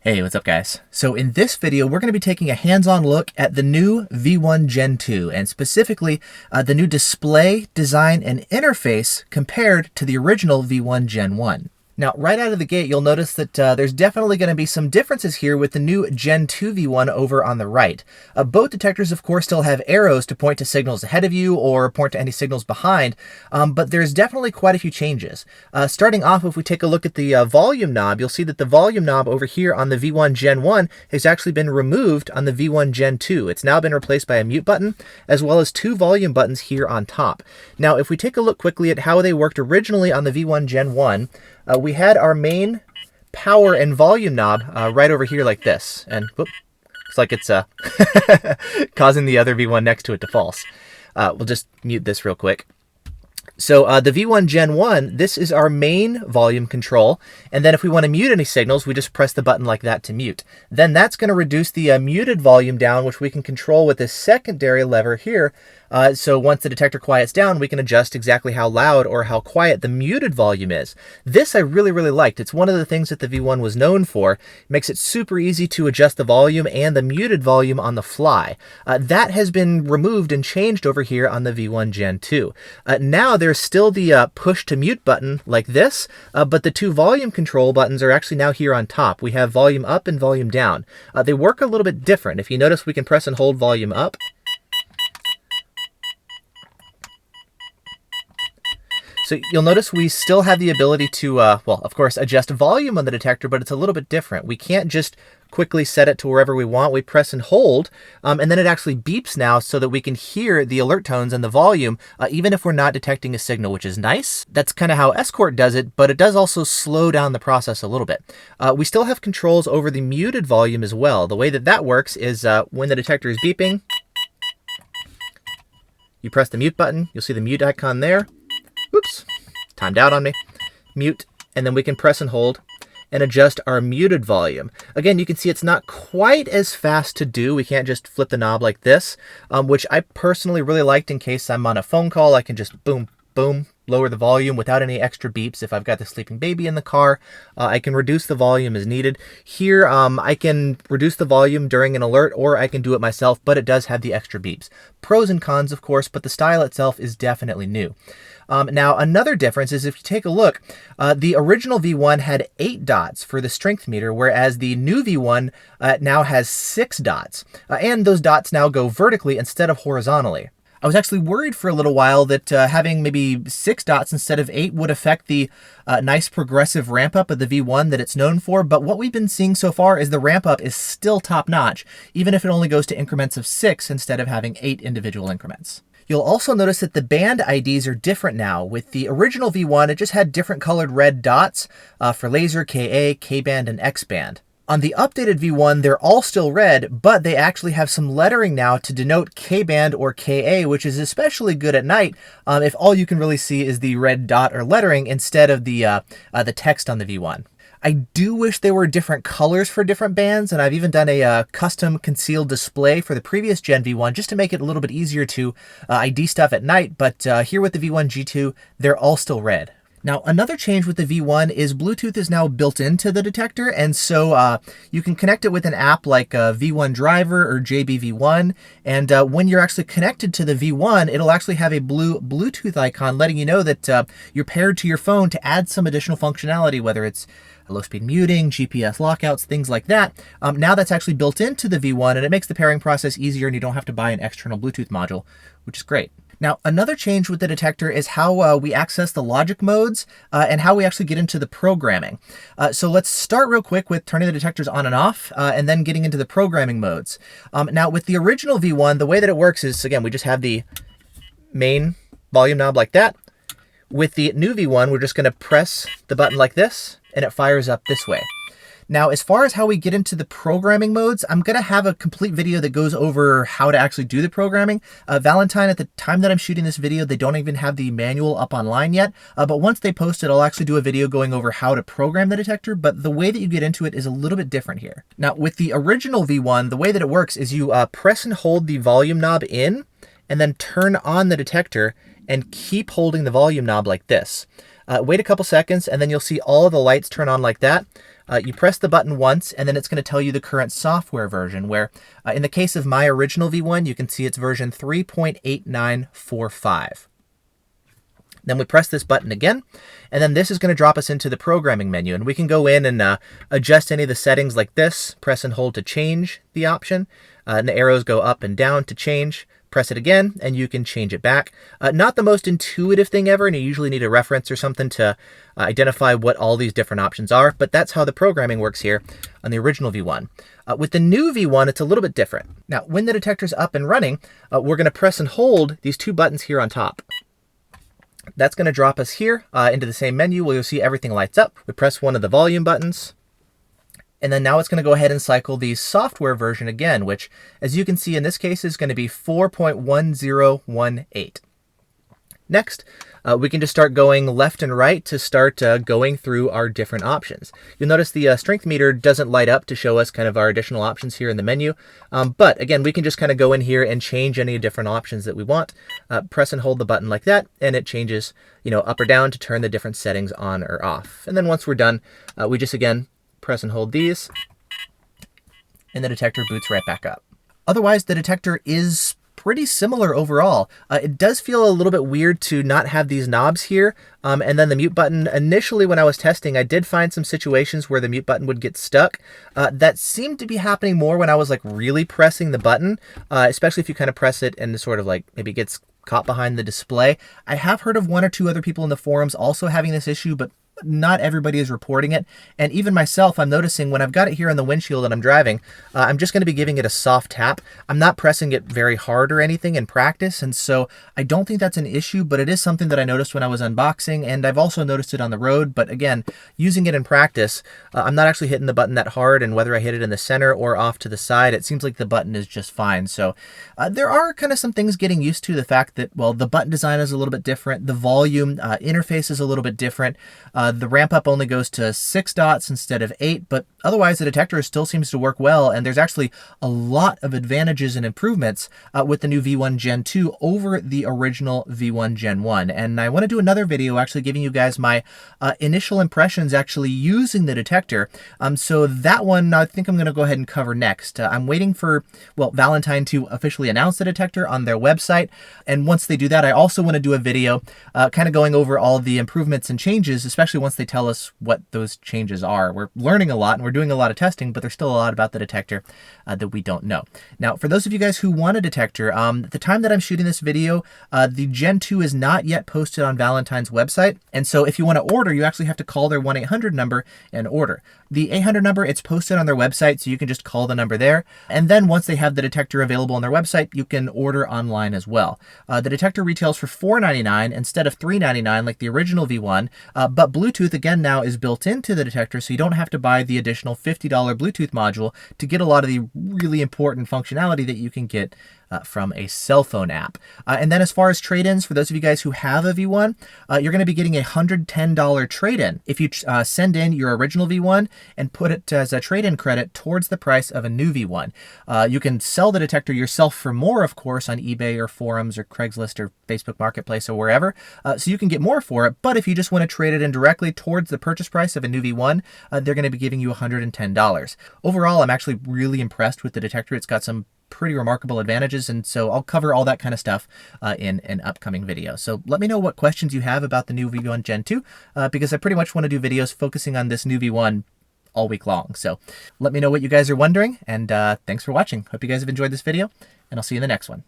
Hey, what's up guys? So in this video, we're going to be taking a hands-on look at the new V1 Gen 2, and specifically the new display, design, and interface compared to the original V1 Gen 1. Now, right out of the gate, you'll notice that there's definitely going to be some differences here with the new Gen 2 V1 over on the right. Both detectors, of course, still have arrows to point to signals ahead of you or point to any signals behind, but there's definitely quite a few changes. Starting off, if we take a look at the volume knob, you'll see that the volume knob over here on the V1 Gen 1 has actually been removed on the V1 Gen 2. It's now been replaced by a mute button, as well as two volume buttons here on top. Now, if we take a look quickly at how they worked originally on the V1 Gen 1, we had our main power and volume knob right over here like this. And whoop, looks like it's causing the other V1 next to it to false. We'll just mute this real quick. So the V1 Gen 1, this is our main volume control. And then if we want to mute any signals, we just press the button like that to mute. Then that's going to reduce the muted volume down, which we can control with this secondary lever here. So once the detector quiets down, we can adjust exactly how loud or how quiet the muted volume is. This I really liked. It's one of the things that the V1 was known for. It makes it super easy to adjust the volume and the muted volume on the fly. That has been removed and changed over here on the V1 Gen 2. Now there's still the push to mute button like this, but the two volume control buttons are actually now here on top. We have volume up and volume down. They work a little bit different. If you notice, we can press and hold volume up. So you'll notice we still have the ability to, well, of course, adjust volume on the detector, but it's a little bit different. We can't just quickly set it to wherever we want. We press and hold, and then it actually beeps now so that we can hear the alert tones and the volume, even if we're not detecting a signal, which is nice. That's kind of how Escort does it, but it does also slow down the process a little bit. We still have controls over the muted volume as well. The way that that works is when the detector is beeping, you press the mute button. You'll see the mute icon there. Oops, timed out on me. Mute, and then we can press and hold and adjust our muted volume. Again, you can see it's not quite as fast to do. We can't just flip the knob like this, which I personally really liked in case I'm on a phone call. I can just boom, boom, lower the volume without any extra beeps. If I've got the sleeping baby in the car, I can reduce the volume as needed. Here, I can reduce the volume during an alert, or I can do it myself, but it does have the extra beeps. Pros and cons, of course, but the style itself is definitely new. Now, another difference is if you take a look, the original V1 had 8 dots for the strength meter, whereas the new V1 now has 6 dots. And those dots now go vertically instead of horizontally. I was actually worried for a little while that having maybe 6 dots instead of 8 would affect the nice progressive ramp up of the V1 that it's known for, but what we've been seeing so far is the ramp up is still top notch, even if it only goes to increments of 6 instead of having 8 individual increments. You'll also notice that the band IDs are different now. With the original V1, it just had different colored red dots for laser, KA, K-band, and X-band. On the updated V1, they're all still red, but they actually have some lettering now to denote K-band or KA, which is especially good at night if all you can really see is the red dot or lettering instead of the text on the V1. I do wish there were different colors for different bands, and I've even done a custom concealed display for the previous Gen V1 just to make it a little bit easier to ID stuff at night, but here with the V1 G2, they're all still red. Now, another change with the V1 is Bluetooth is now built into the detector, and so you can connect it with an app like V1 Driver or JBV1, and when you're actually connected to the V1, it'll actually have a blue Bluetooth icon letting you know that you're paired to your phone to add some additional functionality, whether it's low-speed muting, GPS lockouts, things like that. Now that's actually built into the V1, and it makes the pairing process easier, and you don't have to buy an external Bluetooth module, which is great. Now, another change with the detector is how we access the logic modes and how we actually get into the programming. So let's start real quick with turning the detectors on and off and then getting into the programming modes. Now, with the original V1, the way that it works is, again, we just have the main volume knob like that. With the new V1, we're just going to press the button like this, and it fires up this way. Now, as far as how we get into the programming modes, I'm going to have a complete video that goes over how to actually do the programming. Valentine, at the time that I'm shooting this video, they don't even have the manual up online yet. But once they post it, I'll actually do a video going over how to program the detector. But the way that you get into it is a little bit different here. Now, with the original V1, the way that it works is you press and hold the volume knob in, and then turn on the detector and keep holding the volume knob like this. Wait a couple seconds, and then you'll see all of the lights turn on like that. you press the button once, and then it's going to tell you the current software version, where in the case of my original V1, you can see it's version 3.8945. Then we press this button again, and then this is going to drop us into the programming menu, and we can go in and adjust any of the settings like this. Press and hold to change the option, and the arrows go up and down to change. Press it again, and you can change it back. Not the most intuitive thing ever, and you usually need a reference or something to identify what all these different options are, but that's how the programming works here on the original V1. With the new V1, it's a little bit different. Now, when the detector's up and running, we're going to press and hold these two buttons here on top. That's going to drop us here into the same menu where you'll see everything lights up. We press one of the volume buttons, and then now it's going to go ahead and cycle the software version again, which, as you can see in this case, is going to be 4.1018. Next, we can just start going left and right to start going through our different options. You'll notice the strength meter doesn't light up to show us kind of our additional options here in the menu. But again, we can just kind of go in here and change any different options that we want. Press and hold the button like that, and it changes, up or down to turn the different settings on or off. And then once we're done, we just again press and hold these, and the detector boots right back up. Otherwise, the detector is pretty similar overall. It does feel a little bit weird to not have these knobs here. And then the mute button, initially when I was testing, I did find some situations where the mute button would get stuck. That seemed to be happening more when I was like really pressing the button, especially if you kind of press it and sort of like maybe it gets caught behind the display. I have heard of one or two other people in the forums also having this issue, but not everybody is reporting it. And even myself, I'm noticing when I've got it here on the windshield and I'm driving, I'm just going to be giving it a soft tap. I'm not pressing it very hard or anything in practice. And so I don't think that's an issue, but it is something that I noticed when I was unboxing, and I've also noticed it on the road. But again, using it in practice, I'm not actually hitting the button that hard, and whether I hit it in the center or off to the side, it seems like the button is just fine. So there are kind of some things getting used to the fact that, well, the button design is a little bit different. The volume interface is a little bit different. The ramp up only goes to 6 dots instead of 8, but otherwise the detector still seems to work well, and there's actually a lot of advantages and improvements with the new V1 Gen 2 over the original V1 Gen 1. And I want to do another video actually giving you guys my initial impressions actually using the detector. So that one I think I'm going to go ahead and cover next. I'm waiting for, well, Valentine to officially announce the detector on their website, and once they do that, I also want to do a video kind of going over all the improvements and changes, especially once they tell us what those changes are. We're learning a lot and we're doing a lot of testing, but there's still a lot about the detector that we don't know. Now, for those of you guys who want a detector, at the time that I'm shooting this video, the Gen 2 is not yet posted on Valentine's website. And so if you want to order, you actually have to call their 1-800 number and order. The 800 number, it's posted on their website, so you can just call the number there. And then once they have the detector available on their website, you can order online as well. The detector retails for $4.99 instead of $3.99 like the original V1, but Bluetooth again now is built into the detector, so you don't have to buy the additional $50 Bluetooth module to get a lot of the really important functionality that you can get from a cell phone app. And then as far as trade-ins, for those of you guys who have a V1, you're going to be getting a $110 trade-in if you send in your original V1 and put it as a trade-in credit towards the price of a new V1. You can sell the detector yourself for more, of course, on eBay or forums or Craigslist or Facebook Marketplace or wherever, so you can get more for it. But if you just want to trade it in directly towards the purchase price of a new V1, they're going to be giving you $110. Overall, I'm actually really impressed with the detector. It's got some pretty remarkable advantages, and so I'll cover all that kind of stuff in an upcoming video. So let me know what questions you have about the new V1 Gen 2, because I pretty much want to do videos focusing on this new V1 all week long. So let me know what you guys are wondering, and thanks for watching. Hope you guys have enjoyed this video, and I'll see you in the next one.